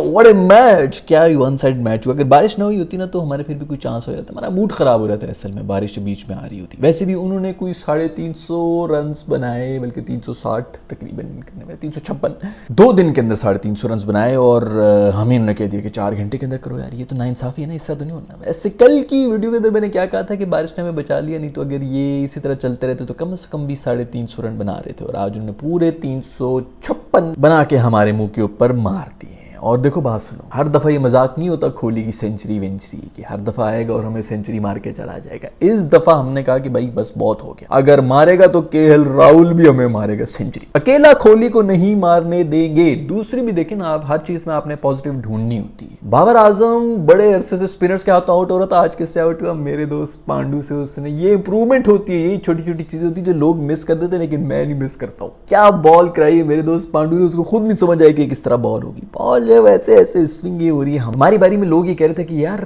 What a match, क्या one side match हुआ। अगर बारिश ना हुई होती ना तो हमारे फिर भी कोई चांस हो जाता, हमारा मूड खराब हो जाता है असल में, बारिश बीच में आ रही होती। वैसे भी उन्होंने कोई 350 रन बनाए, बल्कि 360 तकरीबन करने में 356, 2 दिन के अंदर 350 रन बनाए। और हमें उन्होंने कह दिया कि 4 घंटे के अंदर करो यार, ये तो नाइंसाफी है ना, इससे तो नहीं होना। वैसे कल की वीडियो के अंदर मैंने क्या कहा था कि बारिश ने हमें बचा लिया, नहीं तो अगर ये इसी तरह चलते रहते तो कम से कम भी 350 रन बना रहे थे। और आज उन्होंने पूरे 356 बना के हमारे मुंह के ऊपर मार दिए। और देखो बात सुनो, हर दफा ये मजाक नहीं होता कोहली की सेंचुरी वेंचुरी की, हर दफा आएगा और हमें सेंचुरी मार के चला जाएगा। इस दफा हमने कहा कि भाई बस बहुत हो गया, अगर मारेगा तो केएल राहुल भी हमें मारेगा सेंचुरी, अकेला कोहली को नहीं मारने देंगे। दूसरी भी देखें ना आप, हर चीज में आपने पॉजिटिव ढूंढनी होती है। बाबर आजम बड़े अरसे से स्पिनर्स के हाथों आउट हो रहा था, आज किससे आउट हुआ? मेरे दोस्त पांडू से। उसने, ये इंप्रूवमेंट होती है, ये छोटी छोटी चीजें होती है जो लोग मिस कर देते, लेकिन मैं नहीं मिस करता हूँ। क्या बॉल कराई है मेरे दोस्त पांडू ने, उसको खुद नहीं समझ आया कि किस तरह बॉल होगी। बॉल जो ऐसे ऐसे स्विंग ये हो रही है। हमारी बारी में लोग ये कह रहे थे कि यार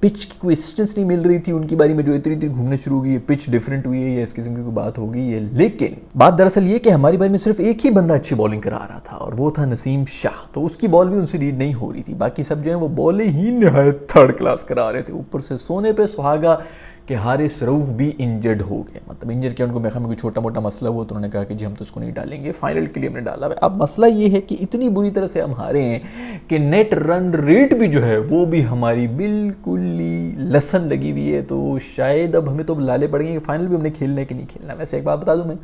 पिच की कोई असिस्टेंस नहीं मिल रही थी, उनकी बारी में जो इतनी इतनी घूमने शुरू हो गई है, पिच डिफरेंट हुई है या इस किस्म की कोई बात हो गई है। लेकिन बात दरअसल ये कि हमारी बारी में सिर्फ एक ही बंदा अच्छी बॉलिंग करा रहा था और वो था नसीम शाह, तो उसकी बॉल भी उनसे रीड नहीं हो रही थी। बाकी सब जो है वो बॉलें ही निहायत थर्ड क्लास करा रहे थे। ऊपर से सोने पे सुहागा कि हारिस रऊफ भी इंजर्ड हो गए, मतलब इंजर्ड किया उनको, मेरे में कोई छोटा मोटा मसला हुआ तो उन्होंने कहा कि जी हम तो उसको नहीं डालेंगे, फाइनल के लिए हमने डाला। अब मसला ये है कि इतनी बुरी तरह से हम हारे हैं कि नेट रन रेट भी जो है वो भी हमारी बिल्कुल ही लसन लगी हुई है। तो शायद अब हमें तो लाले पड़ेंगे कि फाइनल भी हमने खेलना है कि नहीं खेलना। वैसे एक बात बता दूं, मैं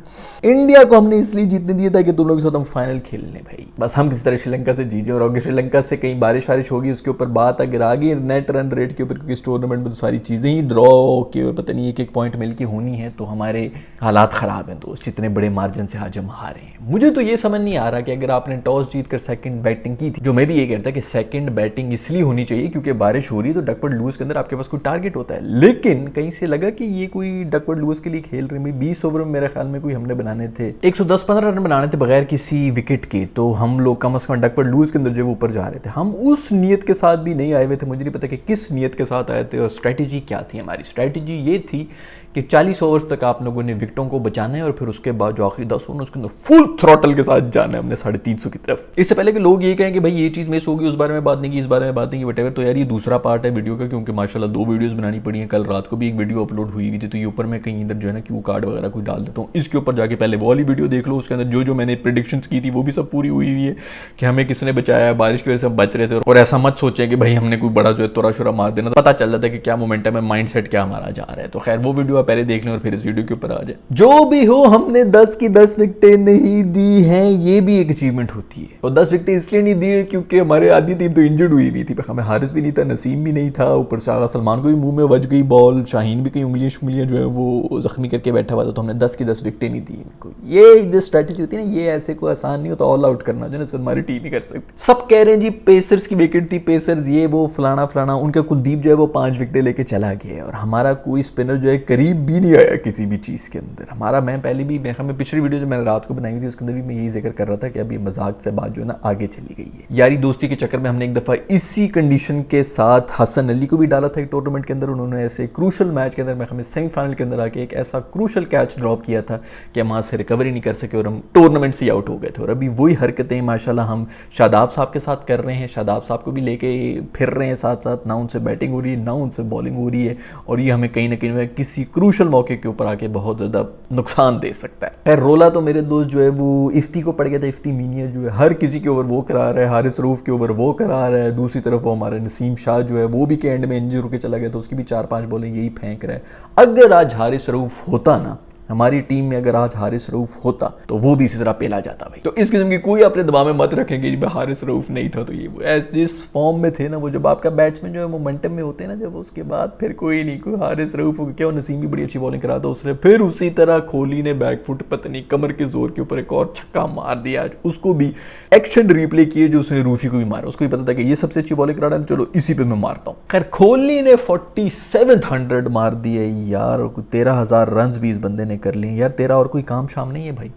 इंडिया को हमने इसलिए जीतने दिया था कि तुम लोगों के साथ हम फाइनल खेल लें भाई, बस हम किसी तरह श्रीलंका से जीते। और अगर श्रीलंका से कहीं बारिश वारिश होगी उसके ऊपर बात अगर आ गई नेट रन रेट के ऊपर, क्योंकि इस टूर्नामेंट में तो सारी चीज़ें ही ड्रॉ के और पता नहीं एक पॉइंट मिल के होनी है, तो हमारे हालात खराब हैं दोस्त, जितने बड़े मार्जिन से आज हम हारे हैं। मुझे तो ये समझ नहीं आ रहा कि अगर आपने टॉस जीत कर सेकंड बैटिंग की थी, जो मैं भी ये कहता कि सेकंड बैटिंग इसलिए होनी चाहिए क्योंकि बारिश हो रही है तो डकवर्थ लुईस के अंदर आपके पास कोई टारगेट होता है। लेकिन कहीं से लगा कि ये कोई डकवर्थ लुईस के लिए खेल रहे हैं। 20 ओवर में मेरे ख्याल में कोई हमने बनाने थे 110-15 रन बनाने थे बगैर किसी विकेट के, तो हम लोग कम से कम डकवर्थ लुईस के अंदर जो ऊपर जा रहे थे। हम उस नीयत के साथ भी नहीं आए हुए थे, मुझे नहीं पता कि किस नीयत के साथ आए थे और स्ट्रैटेजी क्या थी। हमारी स्ट्रैटेजी ये थी कि 40 ओवर्स तक आप लोगों ने विकेटों को बचाना है और फिर उसके बाद जो आखिरी 10 ओवर उसके अंदर फुल थ्रॉटल के साथ जाना है हमने 350 की तरफ। इससे पहले कि लोग ये कहें कि भाई ये चीज़ मिस होगी, उस बारे में बात नहीं की, इस बारे में बात नहीं की, वटेवर, तो यार ये दूसरा पार्ट है वीडियो का, क्योंकि माशाल्लाह 2 वीडियोस बनानी पड़ी हैं। कल रात को भी एक वीडियो अपलोड हुई हुई थी, तो ये ऊपर मैं कहीं इधर जो है ना क्यू कार्ड वगैरह कोई डाल देता हूँ, इसके ऊपर जाके पहले वो वाली वीडियो देख लो। उसके अंदर जो जो मैंने प्रेडिक्शंस की थी वो भी सब पूरी हुई हुई है कि हमें किसने बचाया, बारिश की वजह से बच रहे थे। और ऐसा मत सोचें कि भाई हमने कोई बड़ा जो है तोरा शुरा मार देना, पता चल जाता है कि क्या मोमेंटम है, माइंड सेट क्या हमारा जा रहा है। तो खैर वो वीडियो आप पहले देख लें और फिर इस वीडियो के ऊपर आ जाए। जो भी हो, हमने 10 की 10 विकेटें नहीं दी हैं, ये भी एक अचीवमेंट होती है। और 10 विकेटें इसलिए नहीं दी है क्योंकि हमारे आधी टीम तो इंजर्ड हुई भी थी, हमें हारिस भी नहीं था, नसीम भी नहीं था, ऊपर से आगा सलमान को भी मुंह में वज गई बॉल, शाहीन भी कहीं उंगलियां जो है वो जख्मी करके बैठा हुआ था, तो हमने 10 की 10 विकेटें नहीं दी इनको। ये जो स्ट्रैटेजी होती है ना, ये ऐसे कोई आसान नहीं होता ऑल आउट करना, जो ना हमारी टीम ही कर सकती। सब कह रहे हैं जी पेसर्स की विकेट थी, पेसर्स ये वो फलाना फलाना, उनका कुलदीप जो है वो 5 विकेटें लेके चला गया और हमारा कोई स्पिनर जो है करीब भी नहीं आया किसी भी चीज़ के अंदर। हमारा, मैं पहले भी हमें पिछली वीडियो जो मैंने रात को बनाई थी उसके अंदर भी मैं यही जिक्र कर रहा था कि अभी मजाक से बात जो है ना आगे चली गई है। यारी दोस्ती के चक्कर में हमने एक दफ़ा इसी कंडीशन के साथ हसन अली को भी डाला था एक टूर्नामेंट के अंदर। उन्होंने ऐसे क्रूशल मैच के अंदर हमें सेमीफाइनल के अंदर आके एक ऐसा क्रूशल कैच ड्रॉप किया था कि हम वहाँ से रिकवरी नहीं कर सके और हम टूर्नामेंट से आउट हो गए थे। और अभी वही हरकतें माशाल्लाह हम शादाब साहब के साथ कर रहे हैं, शादाब साहब को भी लेके फिर रहे हैं साथ साथ, ना उनसे बैटिंग हो रही है ना उनसे बॉलिंग हो रही है, और ये हमें कहीं ना कहीं किसी क्रूशल मौके के ऊपर आके बहुत ज़्यादा नुकसान दे सकता है। खैर रोला तो मेरे दोस्त जो है वो इफ्ती को पड़ गया था। इफ्ती मीनिया जो है हर किसी के ओवर वो करा रहा है, हारिस रऊफ के ओवर वो करा रहा है, दूसरी तरफ वो हमारा नसीम शाह जो है वो भी के एंड में इंजर होकर चला गया, तो उसकी भी 4-5 बॉलें यही फेंक रहा है। अगर आज हारिस रऊफ होता ना हमारी टीम में, अगर आज हारिस रऊफ होता तो वो भी इसी तरह पेला जाता भाई। तो इस किस्म की कोई अपने दिमाग में मत रखेंगे कि हारिस रऊफ नहीं था तो ये वो जिस फॉर्म में थे ना वो, जब आपका बैट्समैन जो है मोमेंटम में होते हैं ना, जब उसके बाद फिर कोई नहीं, कोई हारिस रऊफ क्या, नसीम भी बड़ी अच्छी बॉलिंग करा था उसने, फिर उसी तरह कोहली ने बैकफुट पता नहीं कमर के जोर के ऊपर एक और छक्का मार दिया आज, उसको भी एक्शन रिप्ले किए जो उसने रूफी को भी मारा, उसको भी पता था कि ये सबसे अच्छी बॉलिंग करा रहा है, चलो इसी पे मैं मारता हूँ। खैर कोहली ने 4700 मार दिए यार, 13,000 रन भी इस बंदे ने कर लिए यार। तेरा और कोई काम शाम नहीं है भाई,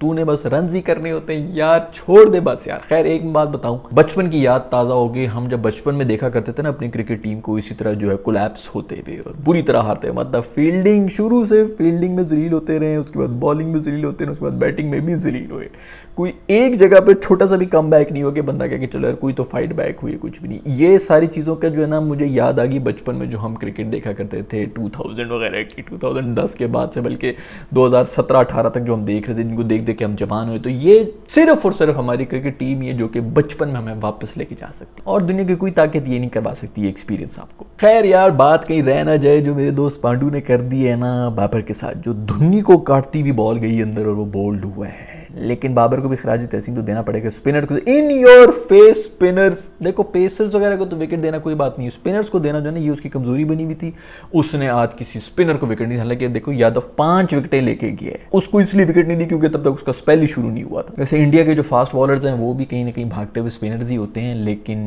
तूने बस रन ही करने होते हैं यार, छोड़ दे बस यार। खैर एक बात बताऊं, बचपन की याद ताज़ा हो गई। हम जब बचपन में देखा करते थे ना अपनी क्रिकेट टीम को इसी तरह जो है कोलैप्स होते हुए और बुरी तरह हारते, मतलब फील्डिंग शुरू से फील्डिंग में जलील होते रहे, उसके बाद बॉलिंग में जलील होते रहे, उसके बाद बैटिंग में भी जलील हुए। कोई एक जगह पे छोटा सा भी कम बैक नहीं हो कि बंदा कह कि चलो यार कोई तो फाइट बैक हुई, कुछ भी नहीं। ये सारी चीज़ों का जो है ना मुझे याद आ गई बचपन में जो हम क्रिकेट देखा करते थे 2000 वगैरह की, 2010 के बाद से, बल्कि 2017-18 तक जो हम देख रहे थे, जिनको देख देख के हम जवान हुए। तो ये सिर्फ और सिर्फ हमारी क्रिकेट टीम ये जो कि बचपन में हमें वापस लेके जा सकती, और दुनिया की कोई ताकत ये नहीं करवा सकती ये एक्सपीरियंस आपको। खैर यार बात कहीं रह ना जाए, जो मेरे दोस्त पांडू ने कर दी है ना बाबर के साथ, जो धुन्नी को काटती हुई बॉल गई अंदर और वो बोल्ड हुआ है। लेकिन बाबर को भी खराज तहसीन तो देना पड़ेगा। स्पिनर को इन योर फेस स्पिनर्स, देखो पेसर्स वगैरह को तो विकेट देना कोई बात नहीं है, स्पिनर्स को देना जो है ना ये उसकी कमजोरी बनी हुई थी। उसने आज किसी स्पिनर को विकेट नहीं, हालांकि देखो यादव 5 विकेटें लेके गया है, उसको इसलिए विकेट नहीं दी क्योंकि तब तक उसका स्पेल ही शुरू नहीं हुआ था। वैसे इंडिया के जो फास्ट बॉलर्स हैं वो भी कहीं ना कहीं भागते हुए स्पिनर्स ही होते हैं, लेकिन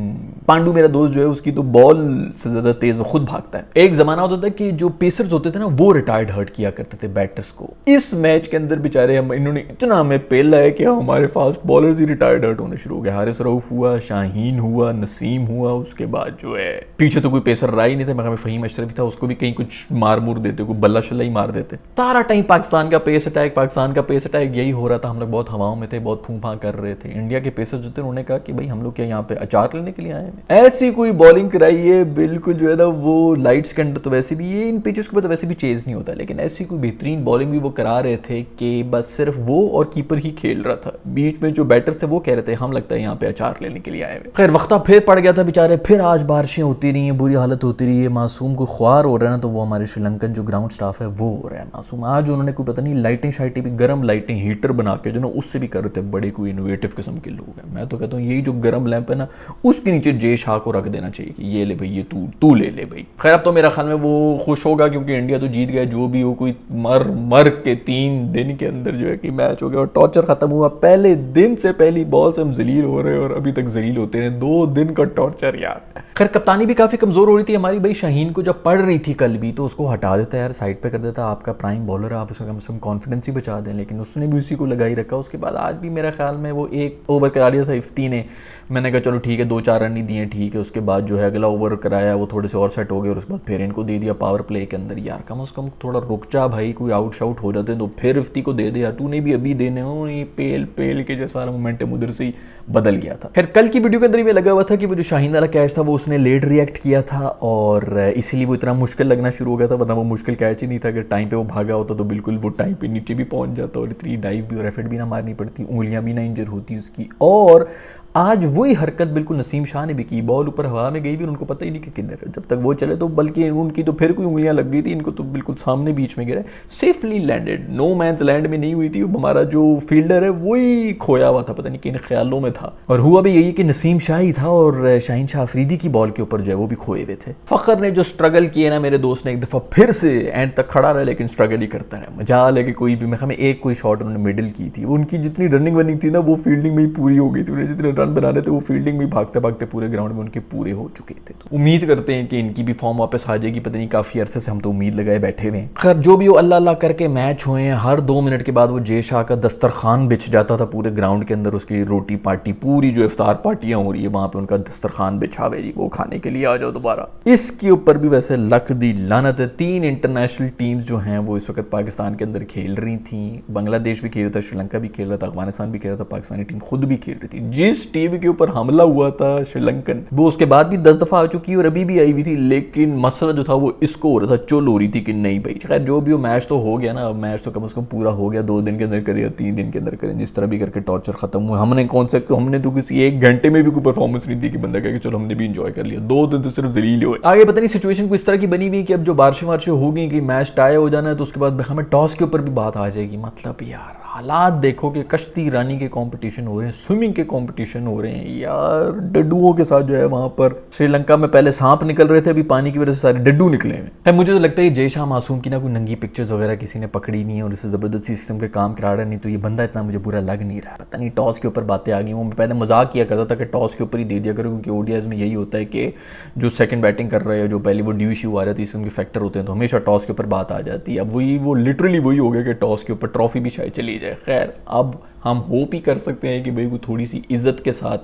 पांडू मेरा दोस्त जो है उसकी तो बॉल से ज्यादा तेज वो खुद भागता है। एक जमाना होता था कि जो पेसर्स होते थे ना वो रिटायर्ड हर्ट किया करते थे बैटर्स को। इस मैच के अंदर बेचारे इन्होंने इतना हमें पेला है कि हमारे फास्ट बॉलर्स ही रिटायर्ड हर्ट होने शुरू हो गए। हारिस रऊफ हुआ, शाहीन हुआ, नसीम हुआ, उसके बाद जो है पीछे तो कोई पेसर रहा ही नहीं था, मगर फहीम अशरफ भी था, उसको भी कहीं कुछ मार मूर देते, कोई बल्ला शल्ला ही मार देते। सारा टाइम पाकिस्तान का पेस अटैक, पाकिस्तान का पेस अटैक यही हो रहा था। हम लोग बहुत हवाओं में थे, बहुत फूं फां कर रहे थे। इंडिया के पेसर जो थे उन्होंने कहा कि भाई हम लोग क्या यहाँ पे अचार लेने के लिए आए हैं, ऐसी कोई बॉलिंग कराई है बिल्कुल जो है ना वो लाइट्स के अंदर तो वैसे भी ये इन पिचेस के ऊपर तो वैसे भी चेज नहीं होता, लेकिन ऐसी कोई बेहतरीन बॉलिंग भी वो करा रहे थे कि बस सिर्फ वो और कीपर ही खेल रहा था। बीच में जो बैटर थे वो कह रहे थे हम लगता है यहाँ पे अचार लेने के लिए आए हुए। खैर वक्ता फिर पड़ गया था बेचारे, फिर आज बारिशें होती रही हैं, बुरी हालत होती रही है। मासूम को ख्वार हो रहा है ना, तो वो हमारे श्रीलंकन जो ग्राउंड स्टाफ है वो हो रहा है मासूम। आज उन्होंने कोई पता नहीं लाइटें शाइटें भी, गर्म लाइटें हीटर बना के जो ना उससे भी कर रहे थे। बड़े कोई इनोवेटिव किस्म के लोग हैं। मैं तो कहता हूँ यही जो गर्म लैंप है ना उसके नीचे जे शाह को रख देना चाहिए कि ये ले भाई, ये तू ले ले भाई। खैर अब तो मेरा ख्याल में वो खुश होगा क्योंकि इंडिया तो जीत गया। जो भी हो, कोई मर के 3 दिन के अंदर जो है कि मैच हो गया और टॉर्चर खत्म हुआ। पहले दिन से पहली बॉल से हम जलील हो रहे हैं और अभी तक जलील होते हैं। 2 दिन का टॉर्चर यार। खैर कप्तानी भी काफी कमजोर हो रही थी हमारी। भाई शाहीन को जब पड़ रही थी कल भी तो उसको हटा देता यार, साइड पे कर देता। आपका प्राइम बॉलर है, आप उसका कम से कम कॉन्फिडेंस ही बचा दें, लेकिन उसने भी उसी को लगाई रखा। उसके बाद आज भी मेरा ख्याल में वो 1 ओवर करा लिया था इफ्ती ने। मैंने कहा चलो ठीक है 2-4 रन ही दिए, ठीक है। उसके बाद जो है अगला ओवर कराया, वो थोड़े से और सेट हो गए और उसके बाद फिर इनको दे दिया पावर प्ले के अंदर। यार कम से कम थोड़ा रुक जा भाई, कोई आउट शाउट हो जाते तो फिर इफ्ती को दे दे यार, तूने भी अभी देने हो। ये पेल के जैसा मोमेंटम उधर से ही बदल गया था। खैर कल की वीडियो के अंदर ही लगा हुआ था कि वो जो शाहीन वाला कैच था वो उसने लेट रिएक्ट किया था और इसीलिए वो इतना मुश्किल लगना शुरू हो गया था, वरना वो मुश्किल कैच ही नहीं था। अगर टाइम पे वो भागा होता तो बिल्कुल वो टाइम पे नीचे भी पहुंच जाता और इतनी डाइव भी और एफर्ट भी ना मारनी पड़ती, उंगलियां भी ना इंजर होती उसकी। और आज वही हरकत बिल्कुल नसीम शाह ने भी की। बॉल ऊपर हवा में गई भी, उनको पता ही नहीं कि किधर है। जब तक वो चले तो बल्कि उनकी तो फिर कोई उंगलियां लग गई थी, इनको तो बिल्कुल सामने बीच में गिरा। Safely landed, no man's land में नहीं हुई थी। हमारा जो फील्डर है वही खोया हुआ था, पता नहीं किन ख्यालों में था। और हुआ भी यही कि नसीम शाह ही था और शाहीन शाह अफरीदी की बॉल के ऊपर जो है वो भी खोए हुए थे। फखर ने जो स्ट्रगल किए ना, मेरे दोस्त ने एक दफा फिर से एंड तक खड़ा रहा लेकिन स्ट्रगल ही करता रहा। मजा लेके कोई भी, मैं हमें एक कोई शॉट उन्होंने मिडिल की थी, उनकी जितनी रनिंग वनिंग थी ना वो फील्डिंग में ही पूरी हो गई थी। उन्हें जितने रन बना रहे थे वो फील्डिंग में भागते भागते पूरे ग्राउंड में उनके पूरे हो चुके थे। तो उम्मीद करते हैं कि इनकी भी फॉर्म वापस आ जाएगी। पता नहीं काफी अरसे से हम तो उम्मीद लगाए बैठे हुए हैं। खैर जो भी हो, अल्लाह अल्लाह करके मैच हुए हैं। हर 2 मिनट के बाद वो जे शाह का दस्तरखान बिछ जाता था पूरे ग्राउंड के अंदर। उसकी रोटी पार्टी, पूरी जो इफ्तार पार्टियां हो रही है वहां पे उनका दस्तरखान बिछावे जी, वो खाने के लिए आ जाओ दोबारा। इसके ऊपर भी वैसे लक दी लानत है। 3 इंटरनेशनल टीम्स जो हैं वो इस वक्त पाकिस्तान के अंदर खेल रही थी। बांग्लादेश भी खेल रहा था, श्रीलंका भी खेल रहा था, अफगानिस्तान भी खेल रहा था, पाकिस्तानी टीम खुद भी खेल रही थी। जिस टीम के ऊपर हमला हुआ था श्रीलंकन, वो उसके बाद भी 10 दफा आ चुकी और अभी भी आई हुई थी, लेकिन मसला जो था वो इसको हो रहा था, चुल हो रही थी कि नहीं भाई। खैर जो भी हो, मैच तो हो गया ना। अब मैच तो कम से कम पूरा हो गया। 2 दिन के अंदर करें या 3 दिन के अंदर करें, जिस तरह भी करके टॉर्चर खत्म हुआ। हमने तो किसी 1 घंटे में भी कोई परफॉर्मेंस नहीं दी कि बंदा कहे चलो हमने भी इंजॉय कर लिया। 2 दिन तो सिर्फ जलील हुए। आगे पता नहीं सिचुएशन को इस तरह की बनी हुई कि अब जो बारिशें हो गई कि मैच टाई हो जाना है तो उसके बाद हमें टॉस के ऊपर भी बात आ जाएगी। मतलब यार हालात देखो कि कश्ती रानी के कंपटीशन हो रहे हैं, स्विमिंग के कंपटीशन हो रहे हैं यार, डड्डुओं के साथ जो है वहां पर। श्रीलंका में पहले सांप निकल रहे थे, अभी पानी की वजह से सारे डड्डू निकले हैं। मुझे तो लगता है जय शाह मासूम की ना कोई नंगी पिक्चर्स वगैरह किसी ने पकड़ी नहीं है और इसे जबरदस्ती सिस्टम के काम करा रहा नहीं, तो ये बंदा इतना मुझे बुरा लग नहीं रहा। पता नहीं टॉस के ऊपर बातें आ गई। वो मैं पहले मजाक किया करता था कि टॉस के ऊपर ही दे दिया करो, क्योंकि ओडीआईज में यही होता है कि जो सेकंड बैटिंग कर रहे हैं, जो पहले वो ड्यू इशू आ रहा था, इसके फैक्टर होते हैं, तो हमेशा टॉस के ऊपर बात आ जाती है। अब वो लिटरली वही हो गया कि टॉस के ऊपर ट्रॉफी भी शायद चली जाए। खैर अब हम होप ही कर सकते हैं कि भाई कोई थोड़ी सी इज्जत के साथ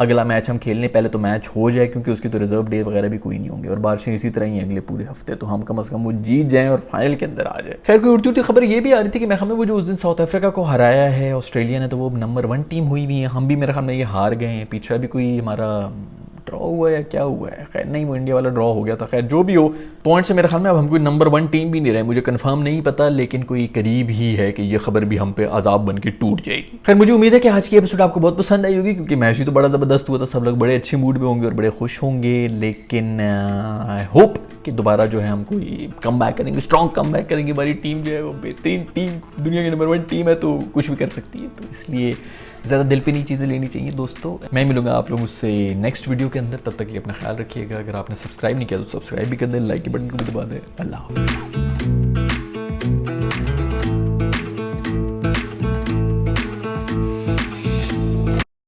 अगला मैच हम खेलने, पहले तो मैच हो जाए क्योंकि उसकी तो रिजर्व डे वगैरह भी कोई नहीं होंगे और बारिशें इसी तरह ही अगले पूरे हफ्ते, तो हम कम से कम वो जीत जाएं और फाइनल के अंदर आ जाए। खैर कोई उड़ती उड़ती खबर ये भी आ रही थी कि मेरे ख्याल में वो जो उस दिन साउथ अफ्रीका को हराया है ऑस्ट्रेलिया ने, तो वो नंबर 1 टीम हुई हुई है, हम भी मेरे ख्याल में ये हार गए हैं। पीछे भी कोई हमारा ड्रॉ हुआ है या क्या हुआ है, खैर नहीं वो इंडिया वाला ड्रॉ हो गया था। खैर जो भी हो, पॉइंट से मेरे ख्याल में अब हम कोई नंबर 1 टीम भी नहीं रहे, मुझे कंफर्म नहीं पता लेकिन कोई करीब ही है कि ये खबर भी हम पे अजाब बन के टूट जाएगी। खैर मुझे उम्मीद है कि आज की एपिसोड आपको बहुत पसंद आई होगी क्योंकि मैच भी तो बड़ा ज़बरदस्त हुआ था, सब लोग बड़े अच्छे मूड में होंगे और बड़े खुश होंगे। लेकिन आई होप कि दोबारा जो है हम कोई कम बैक करेंगे, स्ट्रॉन्ग कम बैक करेंगे। हमारी टीम जो है वो बेहतरीन टीम, दुनिया की नंबर 1 टीम है तो कुछ भी कर सकती है, तो इसलिए ज़्यादा दिल पे नहीं चीज़ें लेनी चाहिए दोस्तों। मैं मिलूंगा आप लोगों से नेक्स्ट वीडियो के अंदर, तब तक ये अपना ख्याल रखिएगा। अगर आपने सब्सक्राइब नहीं किया तो सब्सक्राइब भी कर दें, लाइक के बटन को भी दबा दें। अल्लाह हाफ़िज़।